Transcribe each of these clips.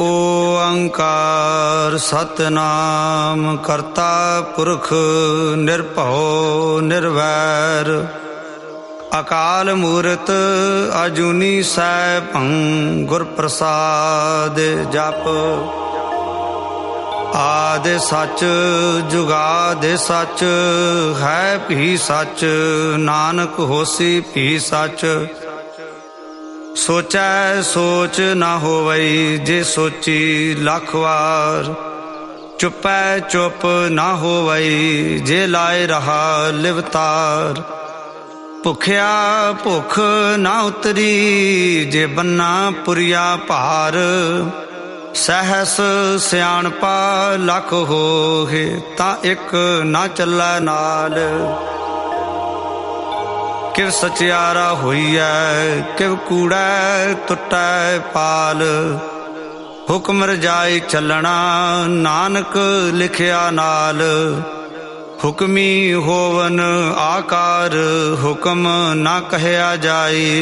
ओंकार सतनाम करता पुरख निर्भव निर्वैर अकाल मूरत अजूनी सैभं गुर प्रसाद जप। आदि सच जुगादि सच है भी सच नानक होसी भी सच। सोचै सोच न होवई जे सोची लख वार। चुपै चुप न होवई जे लाए रहा लिवतार। भुखिया भुख न उतरी जे बन्ना पुरिया भार। सहस सियाणपा लख होए तां एक न चलै नाल। किव सचियारा होइए किव कूड़ै टुटै पाल। हुक्म रजाई चलना नानक लिखिया नाल। हुक्मी होवन आकार हुक्म न कहया जाए।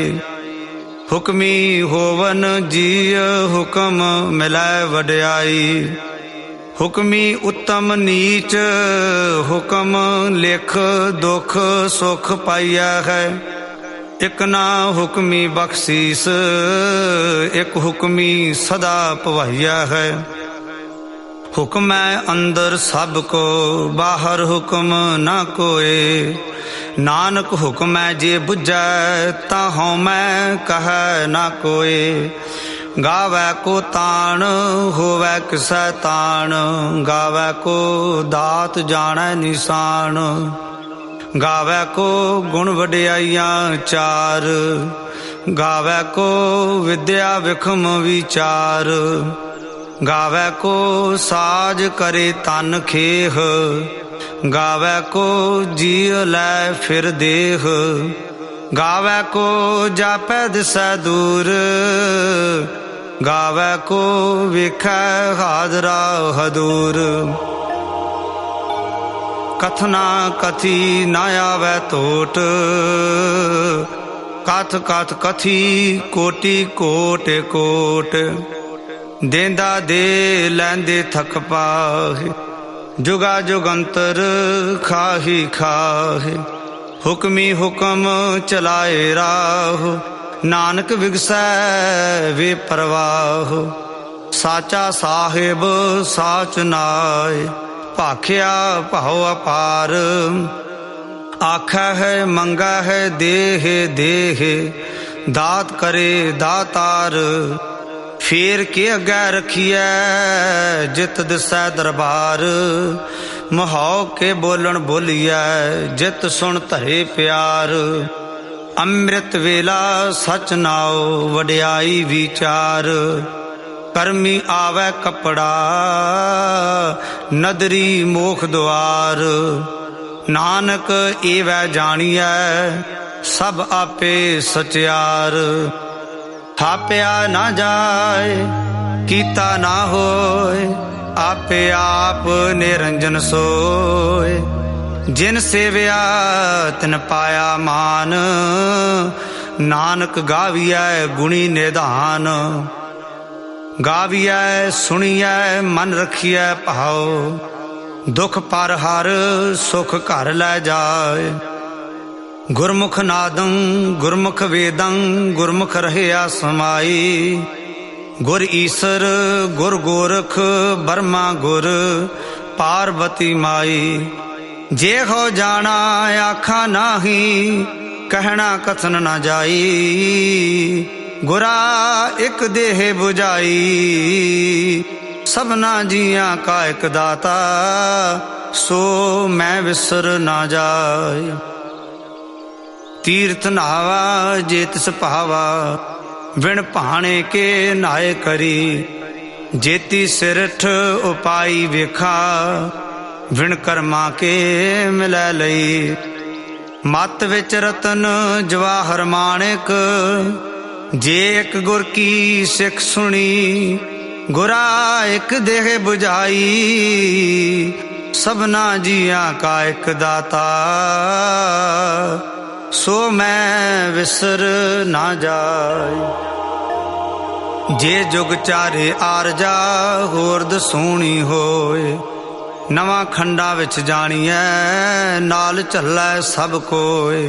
हुक्मी होवन जीय हुक्म मिलै वड्याई। हुक्मी उत्तम नीच हुक्म लिख दुख सुख पाइया है। एक ना हुक्मी बख्शीस एक हुक्मी सदा पवाइया है। हुक्म है अंदर सब को बाहर हुक्म ना कोय। नानक हुक्म है जे बुझै ता हों मैं कहै ना कोय। गावै को तान होवै किसै तान। गावै को दात जानै निशान। गावै को गुण वड्याइयां चार। गावै को विद्या विखम विचार। गावै को साज करे तन खेह। गावै को जीव लै फिर देह। गावै को जापै दिसै दूर। गावै को वेखै हाजरा हदूर। कथना कथी न आवै टोट। कथ कथ कथी कोटि कोट कोट। देंदा दे लैंदे थक पाहे। जुगा जुगंतर खाही खाहे। हुक्मी हुक्म चलाए राह। नानक विगसै वे परवाह। साचा साहिब साच नाय। भाखिया भाव अपार। आखै है मंगा है देह देह। दात करे दातार। फेर के अगै रखिए जित दिसै दरबार। महाओ के बोलन बोलिए जित सुन धरे प्यार। अमृत वेला सच नाओ वड्याई विचार। कर्मी आवे कपड़ा नदरी मोख द्वार। नानक एवै जानिए सब आपे सचियार। थाप्या ना जाए कीता ना होए। आपे आप निरंजन सोए। जिन सेविया तिन पाया मान। नानक गाविया गुणी निधान। गाविया सुनिया मन रखिया भाव। दुख पर हर सुख घर लै जाए। गुरमुख नादं गुरमुख वेदं गुरमुख रहया समाई। गुर ईसर गुर गोरख बर्मा गुर पार्वती माई। जे हो जाना आखा नाही कहना कथन न जाई। गुरा एक देह बुझाई सबना जिया का एक दाता। सो मैं विसर ना जाए। तीर्थ नहावा जे तिस पावा। विण भाणे के नाए करी। जेती सिरठ उपाई वेखा। विण कर्मा के मिलै लई। मत विच रतन जवाहर माणिक। जे एक गुर की सिख सुनी। गुरा एक देह बुझाई सबना जिया का एक दाता। सो मैं विसर ना जाए। जे जुग चारे आरजा होर दसूणी होए। नवां खंडा विच जाणीਐ नाल झल्लै सब कोय।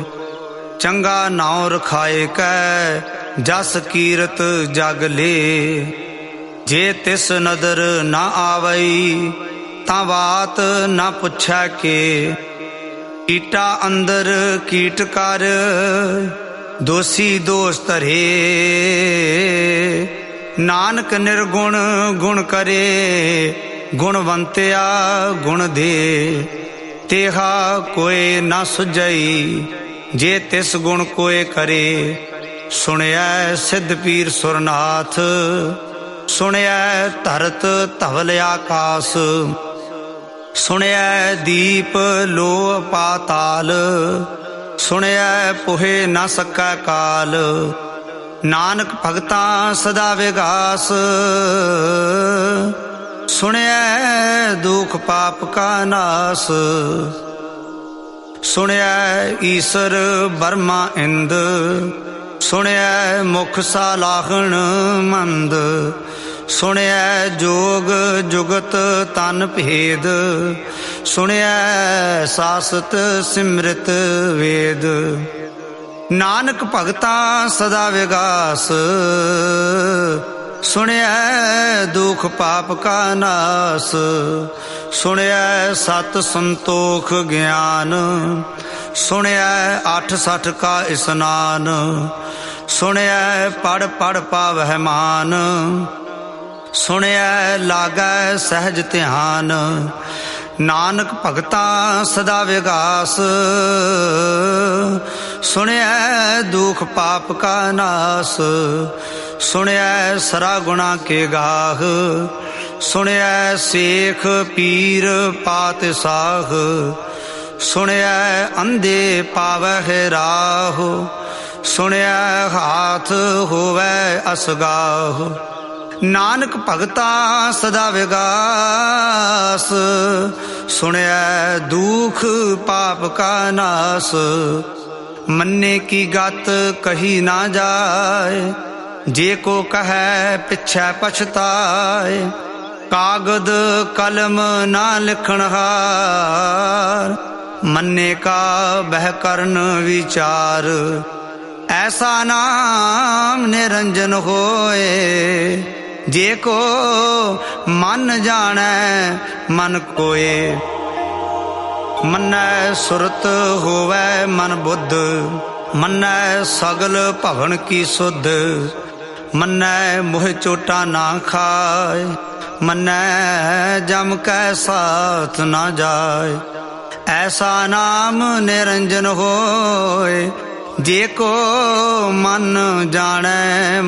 चंगा नाउं रखाए कै जस कीरत जग ले। जे तिस नदर ना आवई तां बात ना पुछै के। कीटा अंदर कीट कर दोषी दोष धरे। नानक निर्गुण गुण करे गुणवंतिया गुण दे। तेहा कोई ना सुझई जे तिस गुण कोय करे। सुनिया सिद्ध पीर सुरनाथ सुनिया धरत धवल आकाश। सुनिया दीप लो पाताल सुनिया पुहे न सकै काल। नानक भगता सदा विगास सुनिया दुख पाप का नास। सुनिया ईश्वर बर्मा इंद सुनिया मुख सालाहण मंद। सुनिया जोग जुगत तन भेद सुनिया सासत सिमृत वेद। नानक भगता सदा विगास सुनिया दुख पाप का नास। सुनिया सत संतोख ज्ञान सुनिया 8 60 का स्नान। सुनिया पढ़ पढ़ पावह मान सुनिया लागै सहज ध्यान। नानक भगता सदा विगास सुनिया दुख पाप का नास। सुनिया सरा गुणा के गाह सुनिया शेख पीर पात साह। सुनिया अंधे पावह राह सुनिया हाथ होवै असगाह। नानक भगता सदा विगास सुनिया दुख पाप का नास। मन्ने की गत कही ना जाए जे को कहे पिछै पछताए। कागद कलम ना लिखण हार मन्ने का बह करन विचार। ऐसा नाम निरंजन होए जे को मन जाने मन कोय। मन्नै सुरत होवै मन बुद्ध मन्नै सगल भवन की सुध। मन्नै मोह चोटा ना खाए मन्नै जम कै साथ ना जाए। ऐसा नाम निरंजन होए जे को मन जाने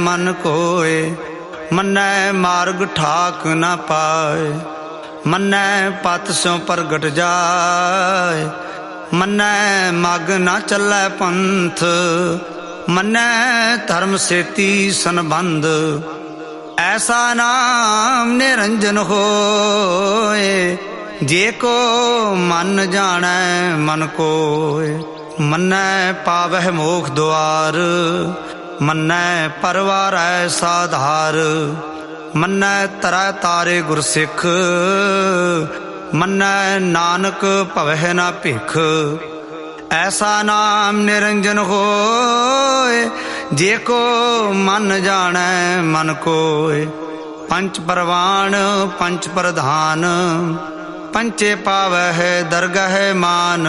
मन कोय। मन्नै मार्ग ठाक न पाए मन्नै पत स्यों प्रगट जाए। मन्नै मग न चलै पंथ मन्नै धर्म सेती संबंध। ऐसा नाम निरंजन होए जे को मन जाने मन कोय। मन्नै पावह मोख द्वार मन्नै परवारै साधार। मन्नै तरै तारे गुरसिख मन्नै नानक भवह न भिख। ऐसा नाम निरंजन होए जे को मन जाने मन कोय। पंच परवान पंच प्रधान पंचे पावह दरगह मान।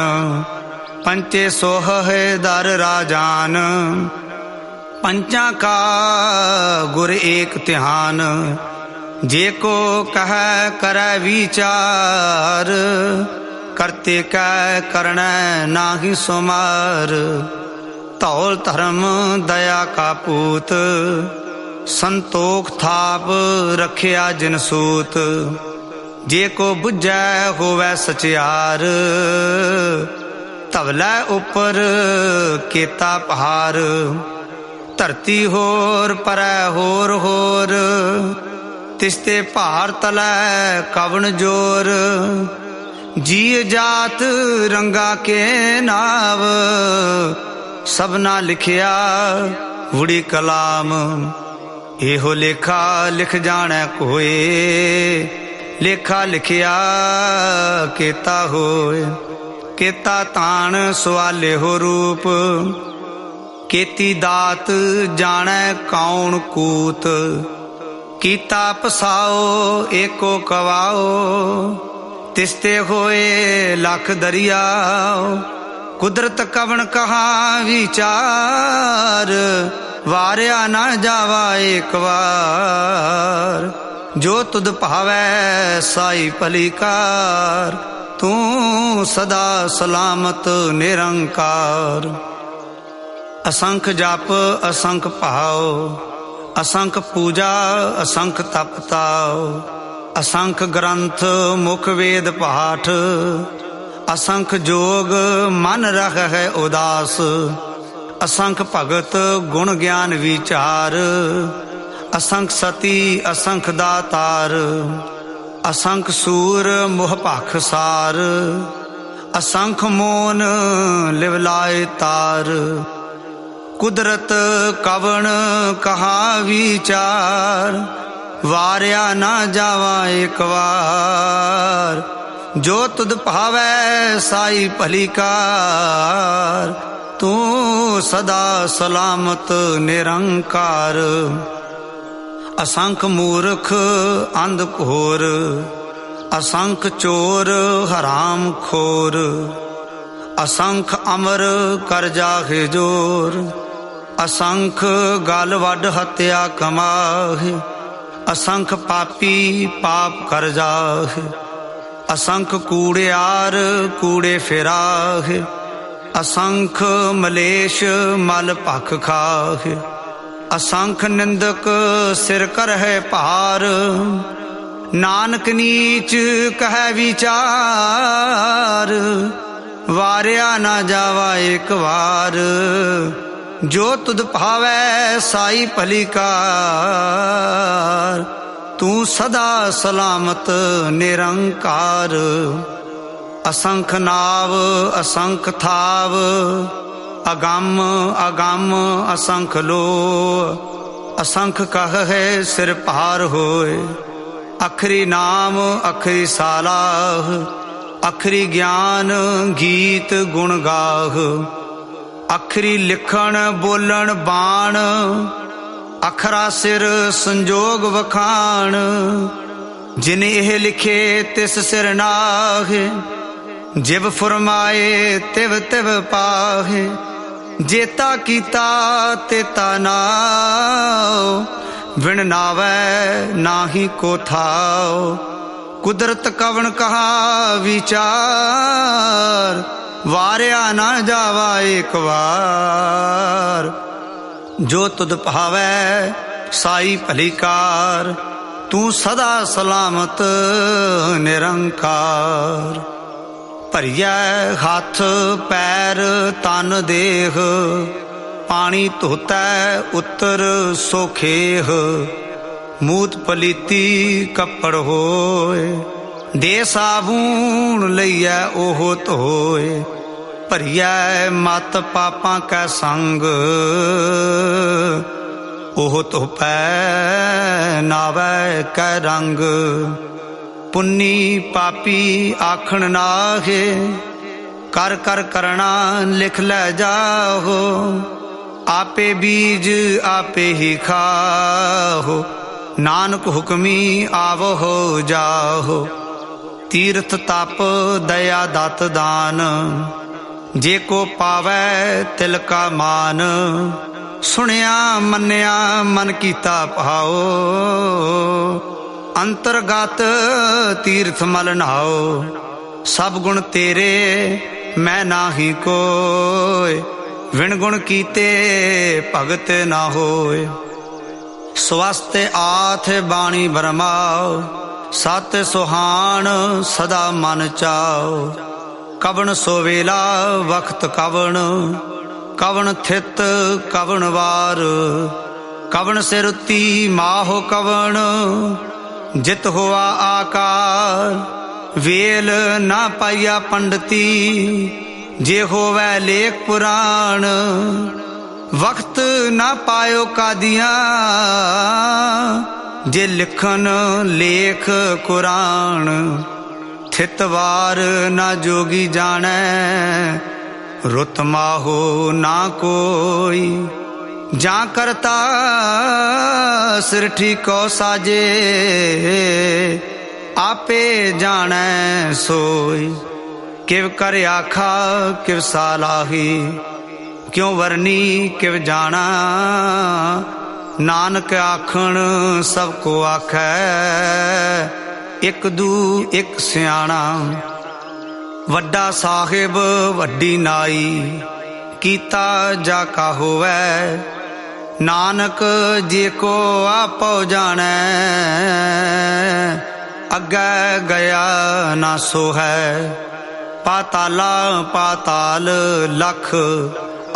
पंचे सोह दर राजान पंचा का गुर एक ध्यान। जे को कह करे विचार करते कै करण नाहि सुमार। धौल धर्म दया का पूत संतोख थाप रखिया जिन सूत। जे को बुझै होवै सचियार धवलै उपर केता पहार। धरती होर परै होर होर तिसते भार तलै कवन जोर। जी जात रंगा के नाव सबना लिखिया वुड़ी कलाम। एहो लेखा लिख जाने कोय, लेखा लिखिया केता होए। केता ताण सवाले हो रूप, केती दात जाने कौन कूत। कीता पसाओ एको कवाओ, तिसते होए लख दरियाओ। कुदरत कवन कहा विचार, वारिया ना जावा एक बार। जो तुद भावै साई भलीकार, तू सदा सलामत निरंकार। असंख जाप असंख भाव, असंख पूजा असंख तपताओ। असंख ग्रंथ मुख वेद पाठ, असंख जोग मन रख है उदास। असंख भगत गुण ज्ञान विचार, असंख सती असंख दातार। असंख सूर मोह पाख सार, असंख मोन लिवलाए तार। कुदरत कवन कहा विचार, वारिया ना जावा एक बार। जो तुद भावै साई भलीकार, तू सदा सलामत निरंकार। असंख मूर्ख अंध घोर, असंख चोर हराम खोर। असंख अमर कर जाहे जोर, असंख गल वड हत्या कमाहे। असंख पापी पाप कर जाहे, असंख कूड़ियार कूड़े फिराहे। असंख मलेश मल भख खाहे, असंख निंदक सिर कर है पार। नानक नीच कह विचार, वारिया ना जावा एक बार। जो तुद भावै साई भलीकार, तू सदा सलामत निरंकार। असंख नाव असंख थाव, अगम अगम असंख लो। असंख कह है सिर पार होए, अखरी नाम अखरी सालाह। अखरी ज्ञान गीत गुण गाह, अखरी लिखण बोलण बाण। अखरा सिर संजोग वखाण, जिन एह लिखे तिस सिर नाहे। जिव फुरमाए तिव तिव पाहे, जेता कीता तेता नाओ। विण नावै नाही को थाओ, कुदरत कवन कहा विचार। वारिया ना जावा एक बार। जो तुद भावै साई भलीकार, तू सदा सलामत निरंकार। भरिया हाथ पैर तन देह, पानी धोतै उतर सोखेह। मूत पलीती कपड़ होए, दे साबून लइयै ओहो धोए। भरिया मत पापां कै संग, ओह धोपै नावै कै रंग। पुन्नी पापी आखण नाहे, कर कर करना लिख लै जाहो। आपे बीज आपे ही खाहो, नानक हुक्मी आवहो जाहो। तीर्थ तप दया दत दान, जे को पावै तिल का मान। सुनिया मन्निया मन कीता भाओ, अंतरगत तीर्थ मल नहाओ। सब गुण तेरे मैं नाही कोय, विण गुण कीते भगत ना होय। स्वस्थ आथ बाणी बरमाओ, सत सुहान सदा मन चाओ। कवन सोवेला वक्त कवन, कवन थित कवन वार। कवन सिरुती माहो कवन, जित हुआ आकार। वेल ना पाइया पंडिती, जे होवै लेख पुराण। वक्त ना पायो कादियां जे लिखन लेख कुरान। थितवार ना जोगी जाने रुत माहो ना कोई। जा करता सिरठी को साजे आपे जाने सोई। किव कर आखा किव सालाही क्यों वरनी किव जाना। नानक आखण सबको आखै एक दू एक सियाणा। वड्डा साहिब वड्डी नाई कीता जाका होवै। नानक जे को आपो जाने अग्गै गया ना सो है। पाताला पाताल लख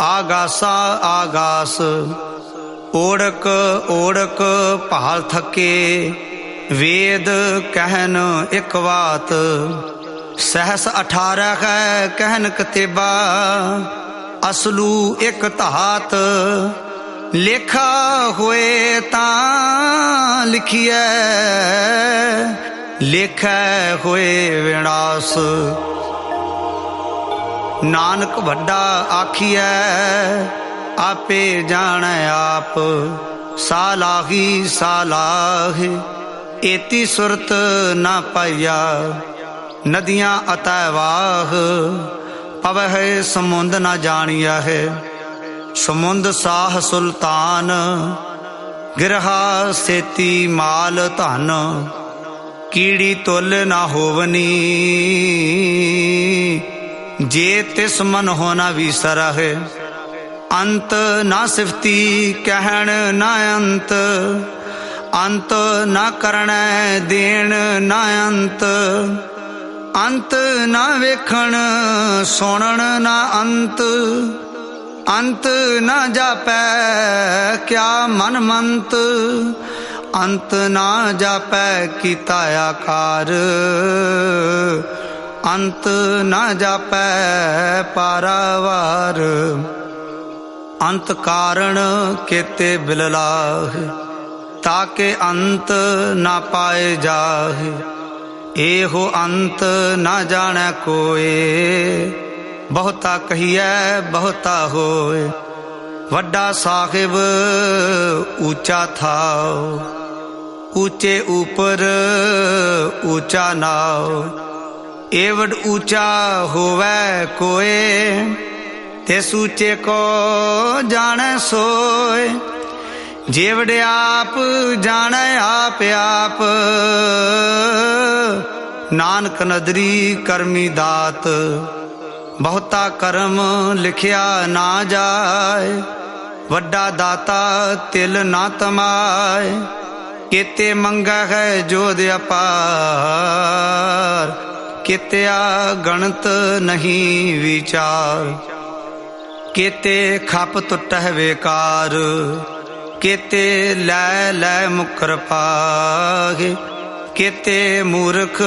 आगासा आगास। ओढ़क ओढ़क भाल थके वेद कहन एक बात। सहस 18 है कहन कतेबा असलू एक धात। लेखा होए तां लिखिए लेखै होए विनाश। नानक वड्डा आखिए आपे जाने आप। सालाही सालाह एती सुरत ना पाया। नदियां अतैवाह पवह समुंद ना जानिया है। समुंद साह सुल्तान गिरहा सेती माल धन। कीड़ी तुल ना होवनी जे तिस मन होना विसर है। अंत ना सिफती कहण ना अंत। अंत ना करण देण ना अंत। अंत ना वेखण सुनण ना अंत। अंत ना जापै क्या मन मंत। अंत ना जापै कीता आकार। अंत ना जापै पारावार। अंत कारण केते बिललाह ताके अंत ना पाए जाहे। एहो अंत ना जाने कोए बहुता कहिए बहुता होए। वड्डा साहिब ऊंचा था ऊंचे ऊपर ऊंचा नाव। एवड ऊंचा होवे कोए तिस ऊंचे को जाने सोए। जेवड़े आप जाने आप आप नानक नदरी करमी दात। बहुता कर्म लिखिया ना जाए वड्डा दाता तिल ना तमाए। केते मंगा है जोध अपार केत्या गणत नहीं विचार। केते खप टुटह बेकार केते लै लै मुकर पाहे। केते मूर्ख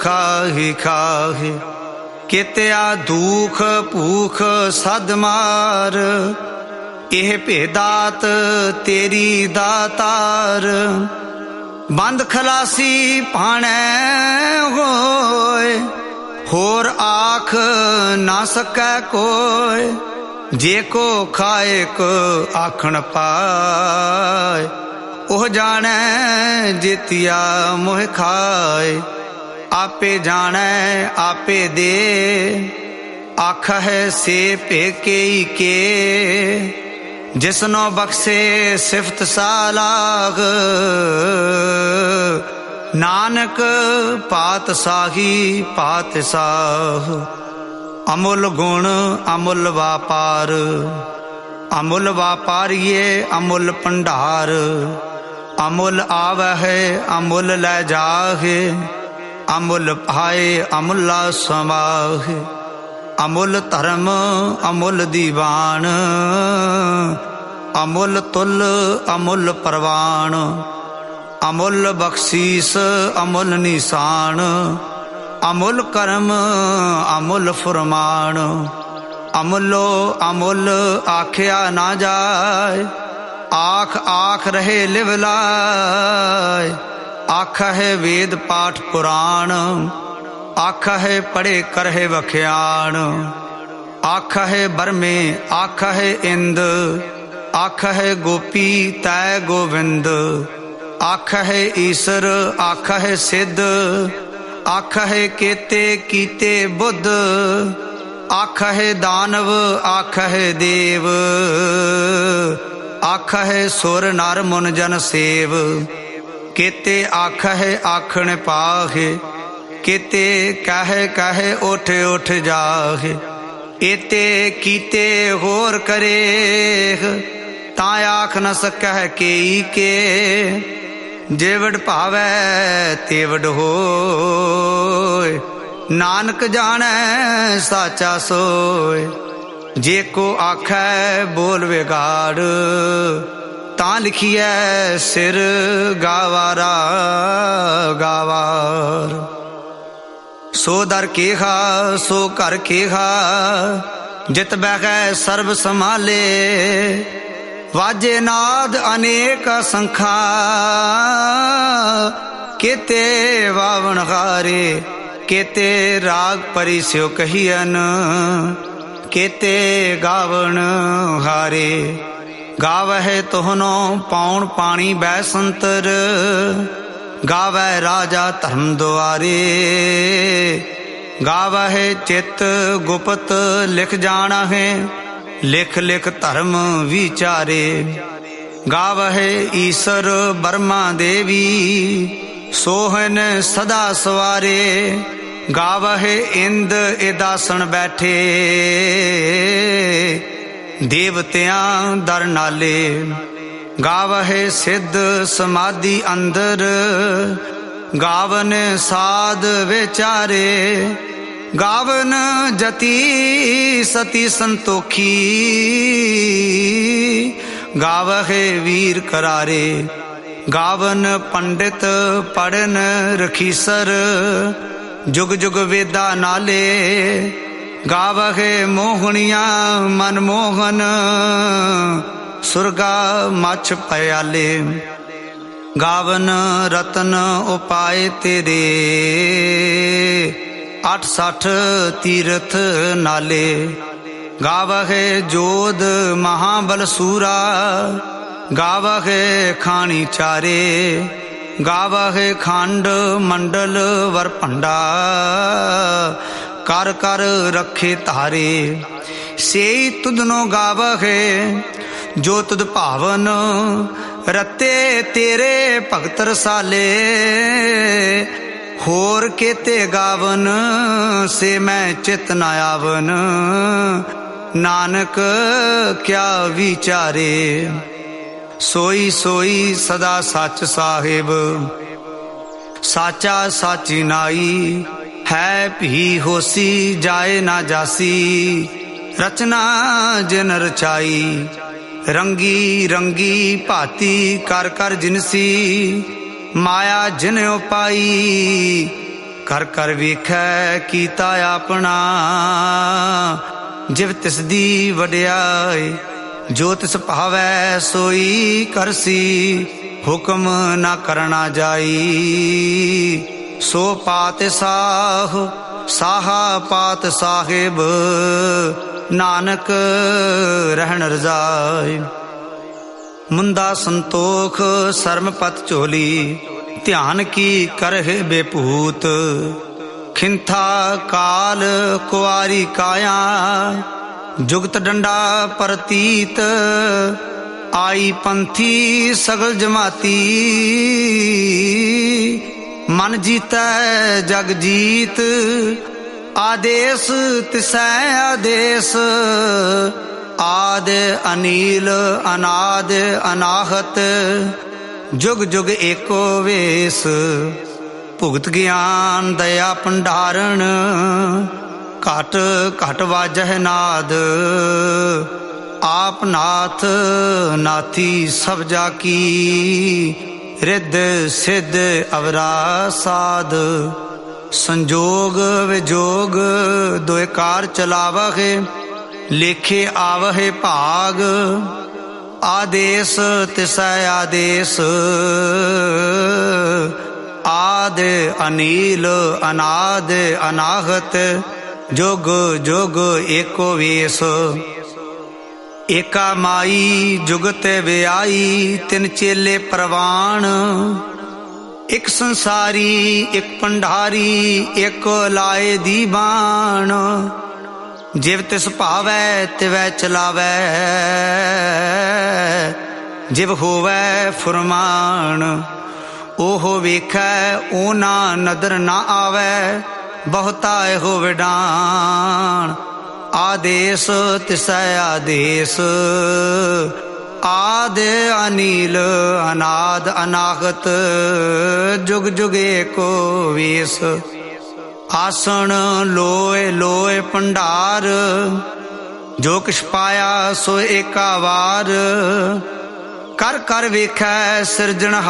खाही खाहे केत्या दुख भूख सद मार। एह भेदात तेरी दातार बंद खलासी पाणै होए। होर आख ना सकै कोय जे को खाए को आखण पाए। ओह जाने जेतिया मोह खाए। आपे जाने आपे दे आख है से पेके के। जिसनो बख्शे सिफत सालाग नानक पात साही पात साह। अमुल गुण अमुल व्यापार अमुल व्यापारिये अमुल भंडार। अमुल आवह अमुल लै जाहे अमुल भाए अमुला समाह। अमुल धर्म अमुल दीवान अमुल तुल अमुल परवान। अमुल बख्शीस अमुल निशान अमुल कर्म अमुल फरमान। अमुलो अमुल आख्या ना जाए, आख आख रहे लिवलाय। आखा है वेद पाठ पुराण, आखा है पढ़े करहे बख्याण। आखा है बरमे आखा है इंद, आखा है गोपी तय गोविंद। आखा है ईसर आखा है सिद्ध, आखा है केते कीते बुद्ध। आखा है दानव आखा है देव, आखा है सुर नर मुन जन सेव। केते आखा है आखण पाहे, केते कहे कहे उठ उठ जाहे। एते कीते होर करे, ता आख न सकह केई के। जेवड़ भावै तेवड़ होय, नानक जाने साचा सोय। जे को आखै बोल विगाड़, तां लिखिए सिर गावारा गावार। सो दर केहा सो कर केहा, जित बैगै सर्ब संभाले। वाजे नाद अनेक संखा, केते वावण हारे। केते राग परिस्यो कहियन, केते गावण हारे। गावै तोहनो पौण पाणी बैसंतर, गावै राजा धर्म द्वारे। गावै चित गुप्त लिख जाना है, लिख लिख धर्म विचारे। गावै ईश्वर ब्रह्मा देवी, सोहन सदा सवारे। गावै इंद इदासन बैठे, देवतियां दर नाले। गावै सिद्ध समाधि अंदर, गावन साध विचारे। गावन जति सती संतोखी, गावै वीर करारे। गावन पंडित पढ़न रखीसर, जुग जुग वेदा नाले। गावै मोहनिया मनमोहन, सुरगा मछ पयाले। गावन रतन उपाय तेरे, 68 तीर्थ नाले। गावै जोध महाबल सूरा, गावै खानी चारे। गावै खंड मंडल वर भंडा, कर कर रखे तारे। सेई तुदनो गावै जो तुद भावन, रते तेरे भगत रसाले। होर केते गावन से मैं चित न आवन, नानक क्या विचारे। सोई सोई सदा सच साहिब, साचा साची नाई। है भी होसी जाए ना जासी, रचना जिन रचाई। रंगी रंगी भाती कर कर जिनसी, माया जिन उपाई। कर कर वेखै कीता अपना, जिव तिसदी वड्याई। जो तिस भावै सोई करसी, हुक्म ना करना जाई। सो पात साह साहा पात साहिब, नानक रहन रजाई। मुंदा संतोख शर्मपत चोली, ध्यान की करहे बेपूत। खिंथा काल कुआरी काया, जुगत डंडा परतीत। आई पंथी सगल जमाती, मन जीतै जग जीत। आदेश तिसै आदेश, आद अनील अनाद अनाहत। जुग जुग एको वेश, भुगत ज्ञान दया भंडारण। घट घट वाजह नाद, आप नाथ नाथी सब जाकी। रिद सिद्ध अवरा साध, संजोग विजोग दोए कार चलावहे। लेखे आवहे भाग, आदेश तिसै आदेश। आद अनील अनाद अनाहत, जुग जुग एको वेश। एका माई जुगत व्याई, तिन चेले प्रवान। एक संसारी एक भंडारी, एक लाए दीवान। जिव तिस भावै तिवै चलावै, जिव होवै फुरमान। ओहो वेखै ओना नदर ना आवै, बहुता एहो विडान। आदेश तिसै आदेश, आद अनील अनाद अनागत, जुग जुग एको वेश। आसन लोय लोय भंडार, जो किछ पाया सो एका वार। कर कर वेखै सिरजनहार,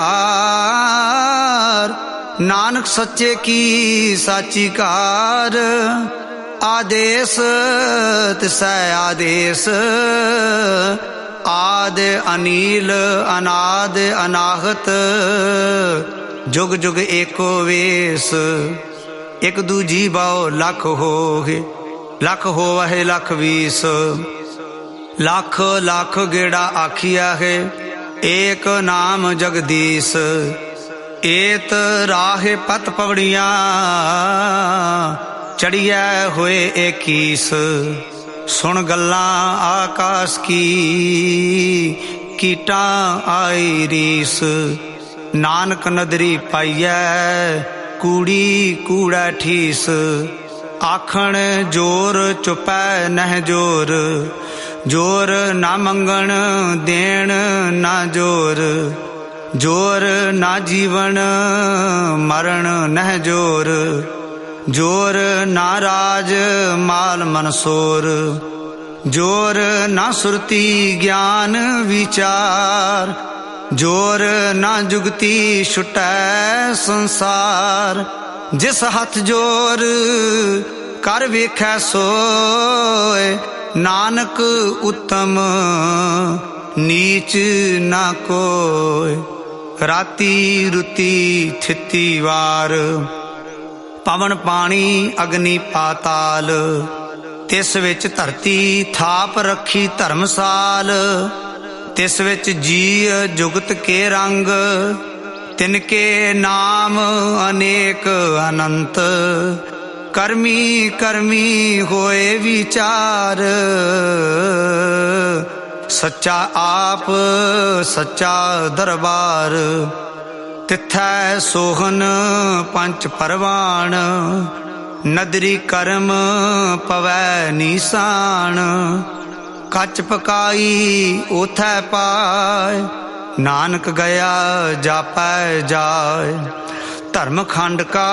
नानक सच्चे की साची कार। आदेश तिसै आदेश, आद अनील अनाद अनाहत, जुग जुग एको वेश। एक दूजी बाओ लख होगे, लख होवै लख बीस। लख लख गेड़ा आखिया है, एक नाम जगदीश। एत राहे पत पवड़िया, चढ़िया होए एकीस। सुन गल्लां आकाश की, कीटा आई रीस। नानक नदरी पाइयै, कूड़ी कूड़ा ठीस। आखण जोर चुपै नह जोर, जोर ना मंगण देण ना जोर। जोर ना जीवन मरण नह जोर, जोर ना राज माल मनसोर। जोर ना सुरती ज्ञान विचार, जोर ना जुगती छुटै संसार। जिस हथ जोर कर वेखै सोय, नानक उत्तम नीच ना कोय। राती रुती थिती वार, पवन पानी अग्नि पाताल। तिस विच धरती थाप रखी धर्मसाल। तिस विच जी जुगत के रंग, तिनके नाम अनेक अनंत। कर्मी कर्मी होए विचार, सच्चा आप सच्चा दरबार। तिथै सोहन पंच परवान, नदरी कर्म पवै नीसान। कच पकाई ओथै पाय, नानक गया जापै जाय। धर्म खंड का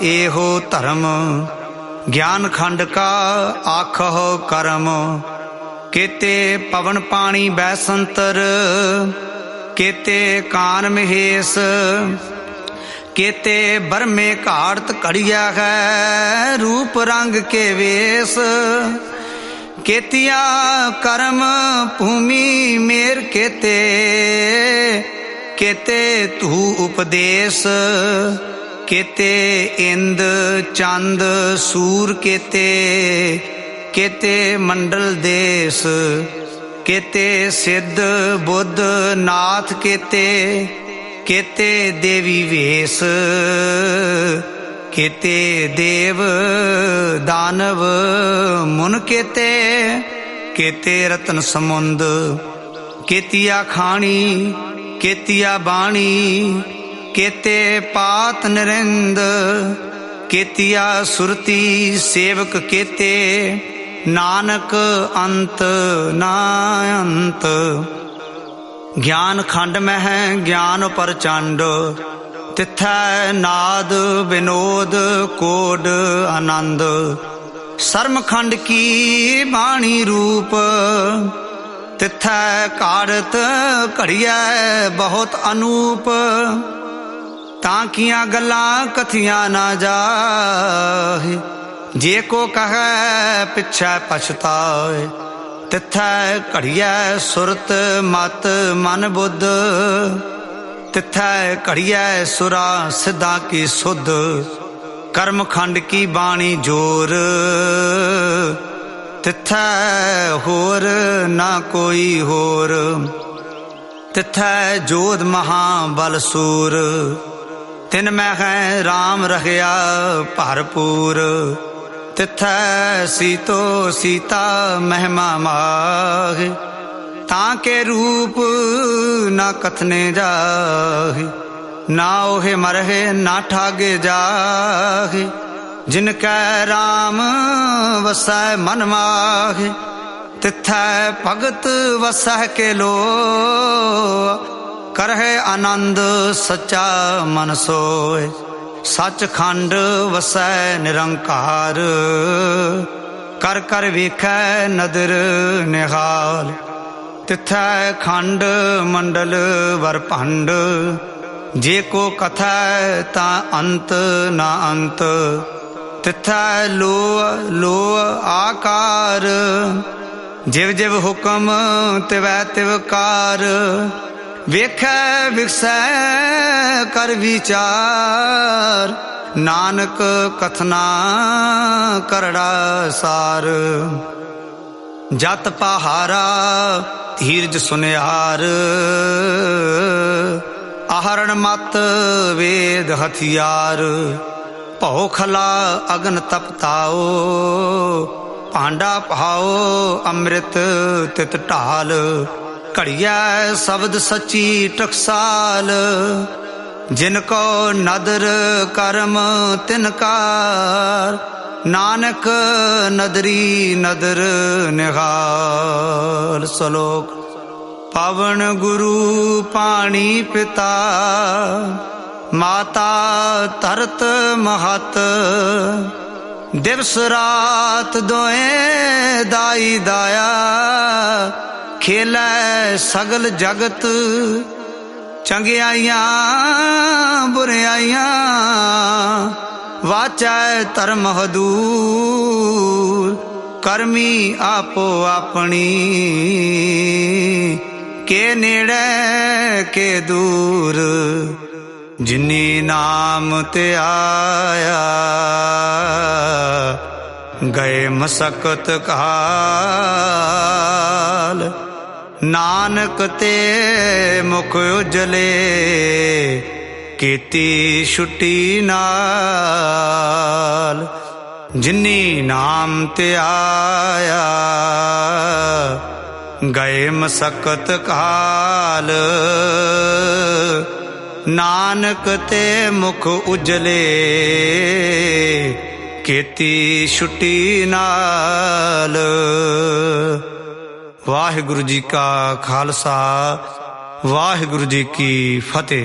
एहो धर्म, ज्ञान खंड का आखो कर्म। केते पवन पानी बैसंतर, केते कान महेश। केते बरमे घाड़त घड़िया है, रूप रंग के वेश। केतिया कर्म भूमि मेर केते, केते तू उपदेश। केते इंद चंद सूर केते, केते मंडल देश। केते सिद्ध बुद्ध नाथ केते, केते देवी वेश। केते देव दानव मुन केते, केते रतन समुंद। केतिया खाणी केतिया बाणी, केते पात नरिंद। केतिया सुरती सेवक केते, नानक अंत ना अंत। ज्ञान खंड में है ज्ञान प्रचंड, तिथै नाद विनोद कोड आनंद। शर्म खंड की बाणी रूप, तिथै काढ़त घड़िया बहुत अनूप। ताकियां गल्लां कथियां ना जाए, जे को कहे पिछै पछताए। तिथै घड़िया सुरत मत मन बुद्ध, तिथै घड़िया सुरा सिद्धा की सुध, कर्म खंड की बाणी जोर, तिथै होर ना कोई होर, तिथै जोध महाबल सूर, तिन मैं है राम रहिया भरपूर, तिथै सीतो सीता महिमा माह, ताके रूप ना कथने जाहि, ना ओहे मरहे ना ठागे जाहि, जिनकै राम वसै मन माहि, तिथै भगत वसह के लो, करहे आनंद सच्चा मन सोय, सचखंड वसै निरंकार, कर कर वेखै नदर निहाल, तिथै खंड मंडल वर भंड, जे को कथै ता अंत ना अंत, तिथै लो लो आकार, जिव जिव हुक्म तिवै तिवकार, वेखै विकसै कर विचार, नानक कथना करड़ा सार, जत पहारा धीरज सुनिहार, आहरण मत वेद हथियार, भौ खला अगन तपताओ, भांडा पाओ अमृत तित ढाल, घड़िया शब्द सची टकसाल, जिनको नदर कर्म तिनकार, नानक नदरी नदर निहाल। श्लोक। पावन गुरु पाणी पिता, माता तरत महत, दिवस रात दोए दाई दाया, खेलै सगल जगत, चंगियाइयां बुरियाइयां, वाचै धर्म हदूर, करमी आपो अपनी, के नेड़े के दूर, जिनी नाम ते आया, गए मसकत काल, नानक ते मुख उजले, कीती छुट्टी नाल, जिनी नाम ते आया, गए मसकत काल, नानक ते मुख उजले, कीती छुट्टी नाल। वाहिगुरु जी का खालसा, वाहिगुरु जी की फतेह।